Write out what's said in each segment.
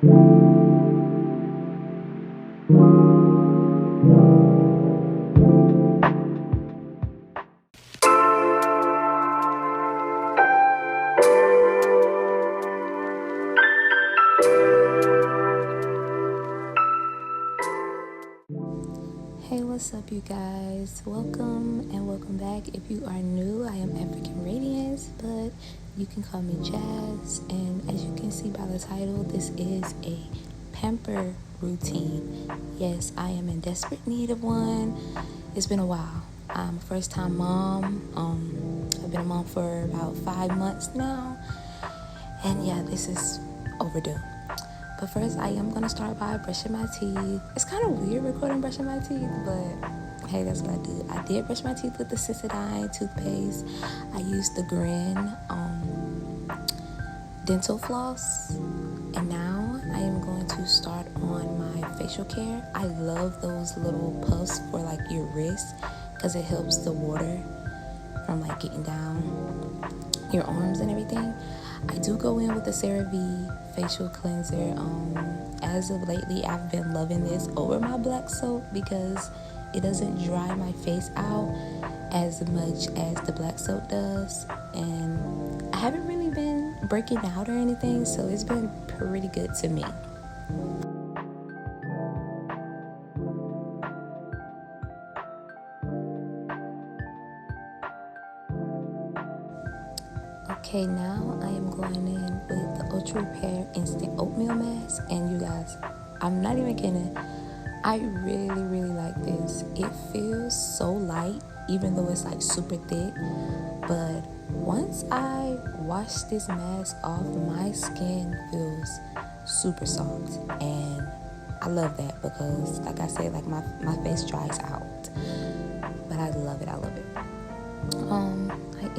Hey, what's up, you guys? Welcome and welcome back. If you are new, I am African Radiance, but you can call me Jazz. And as you can see by the title, this is a pamper routine. Yes, I am in desperate need of one. It's been a while. I'm a first-time mom. I've been a mom for about 5 months now, and yeah, this is overdue. But first, I am going to start by brushing my teeth. It's kind of weird recording brushing my teeth, but hey, that's what I do. I did brush my teeth with the Sensodyne Toothpaste. I used the Grin dental floss. And now I am going to start on my facial care. I love those little puffs for like your wrist because it helps the water from like getting down your arms and everything. I do go in with the CeraVe facial cleanser. As of lately, I've been loving this over my black soap because it doesn't dry my face out as much as the black soap does, and I haven't really been breaking out or anything, so it's been pretty good to me. Okay, now I am going in with the Ultra Repair Instant Oatmeal Mask, and you guys, I'm not even kidding, I really like this. It feels so light, even though it's like super thick, but once I wash this mask off, my skin feels super soft, and I love that because, like I said, like my face dries out, but I love it. I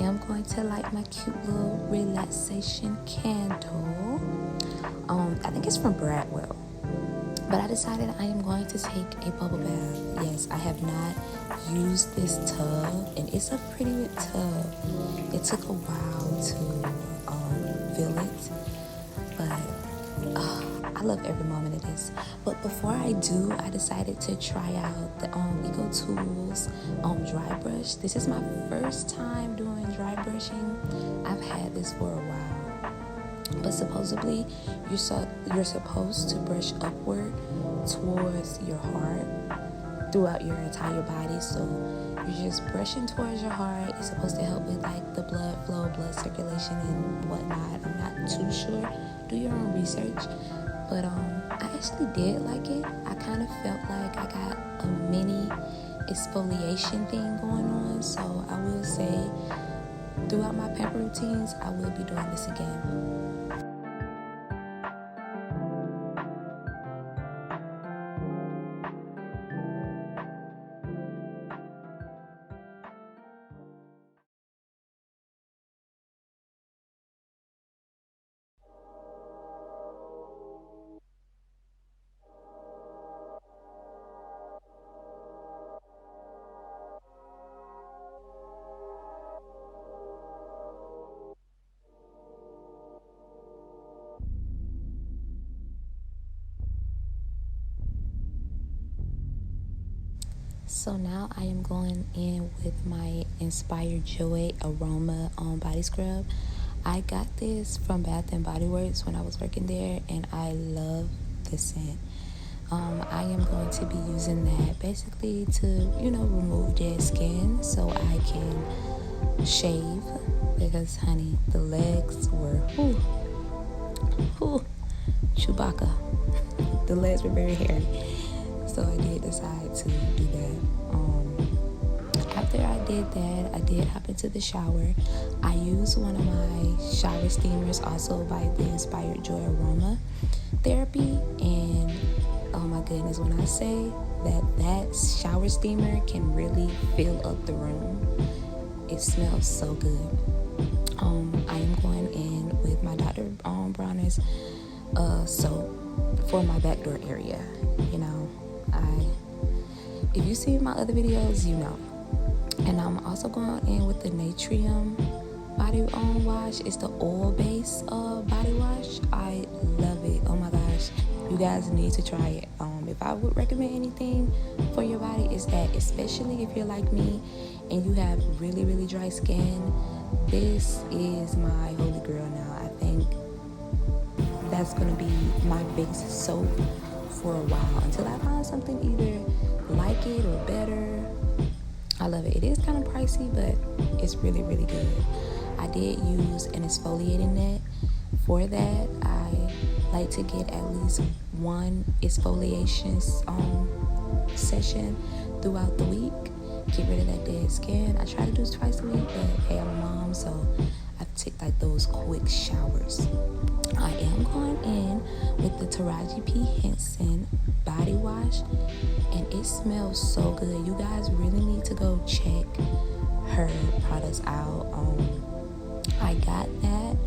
am going to light my cute little relaxation candle. I think it's from Bradwell. But I decided I am going to take a bubble bath. Yes, I have not used this tub, and it's a pretty big tub. It took a while to fill it, but I love every moment of this. But before I do, I decided to try out the Ecotools dry brush. This is my first time doing dry brushing. I've had this for a while, but supposedly you're supposed to brush upward towards your heart throughout your entire body. So you're just brushing towards your heart. It's supposed to help with like the blood flow, blood circulation, and whatnot. I'm not too sure. Do your own research. But I actually did like it. I kind of felt like I got a mini exfoliation thing going on. So I will say, throughout my pamper routines, I will be doing this again. So now I am going in with my Inspired Joy Aroma body scrub. I got this from Bath and Body Works when I was working there, and I love the scent. I am going to be using that basically to, remove dead skin so I can shave, because honey, the legs were Chewbacca. The legs were very hairy. So I did decide to do that. After I did that, I did hop into the shower. I used one of my shower steamers, also by the Inspired Joy Aroma Therapy. And oh my goodness, when I say that shower steamer can really fill up the room, it smells so good. I am going in with my Dr.Bronner's soap for my backdoor area. If you see my other videos, you know. And I'm also going in with the Naturium body wash. It's the oil-based body wash. I love it. Oh my gosh. You guys need to try it. If I would recommend anything for your body, is that, especially if you're like me and you have really, really dry skin, this is my holy grail now. I think that's going to be my base soap for a while until I find something either like it or better. I love it. It is kind of pricey, but it's really, really good. I did use an exfoliating net. For that, I like to get at least one exfoliation session throughout the week. Get rid of that dead skin. I try to do it twice a week, but hey, I'm a mom, so I take like those quick showers. I am going in with the Taraji P. Henson body wash, and it smells so good. You guys really need to go check her products out. I got that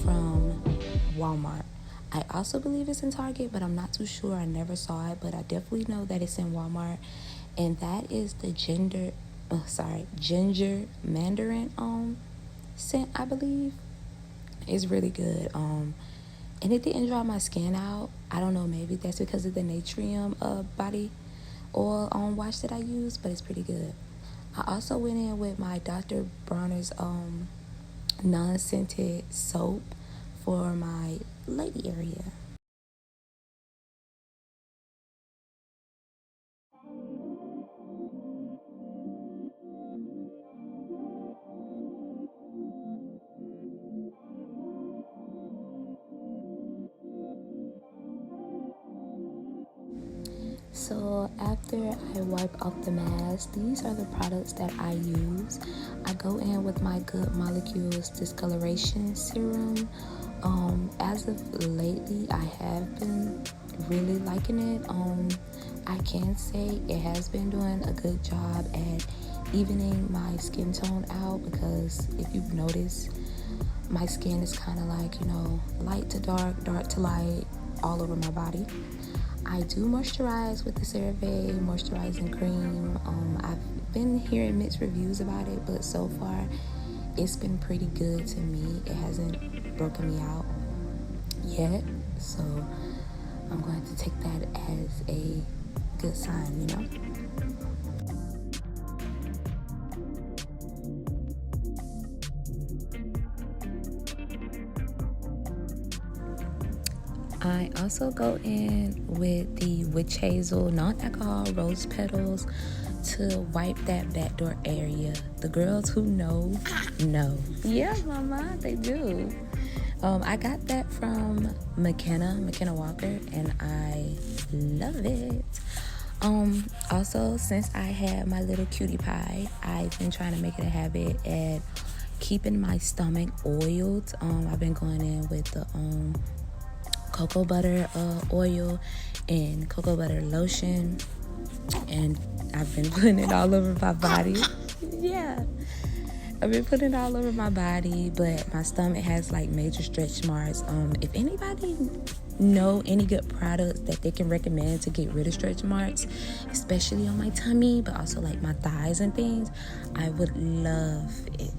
from Walmart. I also believe it's in Target, but I'm not too sure. I never saw it, but I definitely know that it's in Walmart. And that is the ginger mandarin scent, I believe. It's really good. And it didn't dry my skin out. I don't know, maybe that's because of the Naturium body oil wash that I use, but it's pretty good. I also went in with my Dr. Bronner's non-scented soap for my lady area. So after I wipe off the mask, these are the products that I use. I go in with my Good Molecules Discoloration Serum. As of lately, I have been really liking it. I can say it has been doing a good job at evening my skin tone out, because if you've noticed, my skin is kind of like, light to dark, dark to light, all over my body. I do moisturize with the CeraVe moisturizing cream. I've been hearing mixed reviews about it, but so far it's been pretty good to me. It hasn't broken me out yet, so I'm going to take that as a good sign, I also go in with the Witch Hazel non-alcohol rose petals to wipe that backdoor area. The girls who know. Yeah, mama, they do. I got that from McKenna Walker, and I love it. Also, since I had my little cutie pie, I've been trying to make it a habit at keeping my stomach oiled. I've been going in with the cocoa butter oil and cocoa butter lotion, and I've been putting it all over my body. Yeah, I've been putting it all over my body, but my stomach has like major stretch marks. If anybody know any good products that they can recommend to get rid of stretch marks, especially on my tummy, but also like my thighs and things, I would love it.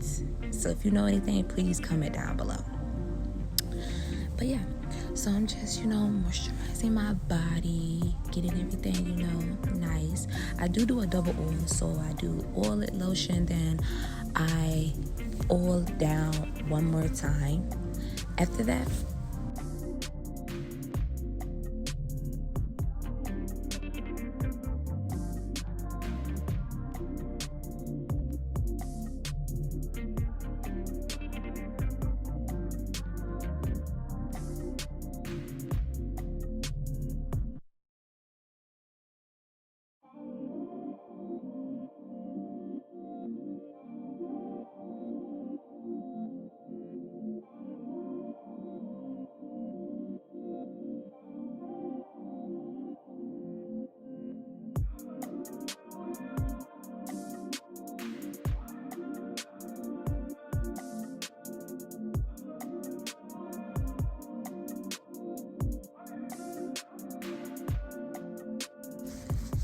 So if you know anything, please comment down below. But yeah, so I'm just, moisturizing my body, getting everything, nice. I do a double oil, so I do oil it, lotion, then I oil down one more time. After that,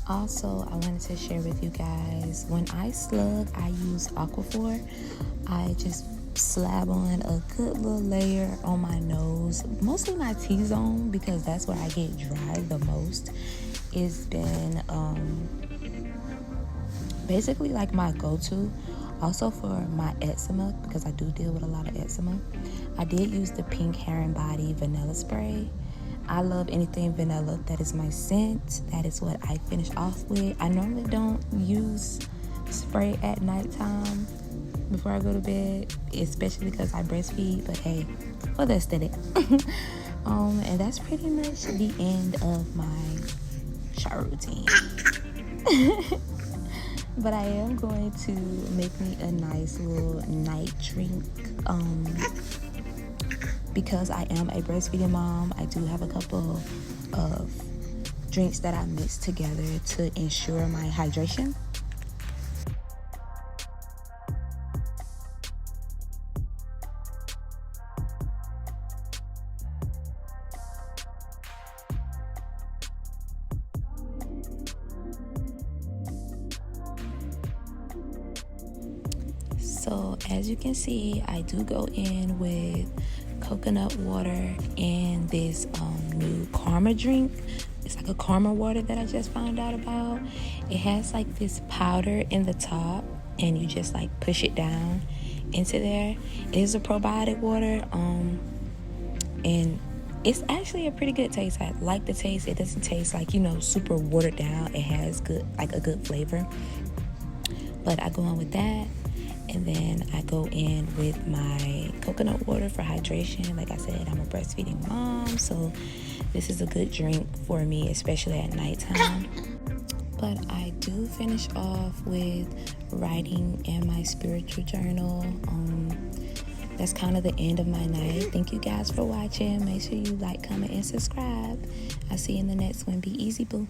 also, I wanted to share with you guys, when I slug, I use Aquaphor. I just slab on a good little layer on my nose, mostly my T-zone, because that's where I get dry the most. It's been basically like my go-to. Also for my eczema, because I do deal with a lot of eczema, I did use the Pink Hair and Body vanilla spray. I love anything vanilla. That is my scent. That is what I finish off with. I normally don't use spray at nighttime before I go to bed, especially because I breastfeed, but hey, for the aesthetic. And that's pretty much the end of my shower routine. But I am going to make me a nice little night drink. Because I am a breastfeeding mom, I do have a couple of drinks that I mix together to ensure my hydration. So as you can see, I do go in with coconut water and this new Karma drink. It's like a Karma water that I just found out about. It has like this powder in the top, and you just like push it down into there. It is a probiotic water, and it's actually a pretty good taste. I like the taste. It doesn't taste like, super watered down. It has a good flavor. But I go on with that. And then I go in with my coconut water for hydration. Like I said, I'm a breastfeeding mom, so this is a good drink for me, especially at nighttime. But I do finish off with writing in my spiritual journal. That's kind of the end of my night. Thank you guys for watching. Make sure you like, comment, and subscribe. I'll see you in the next one. Be easy, boo.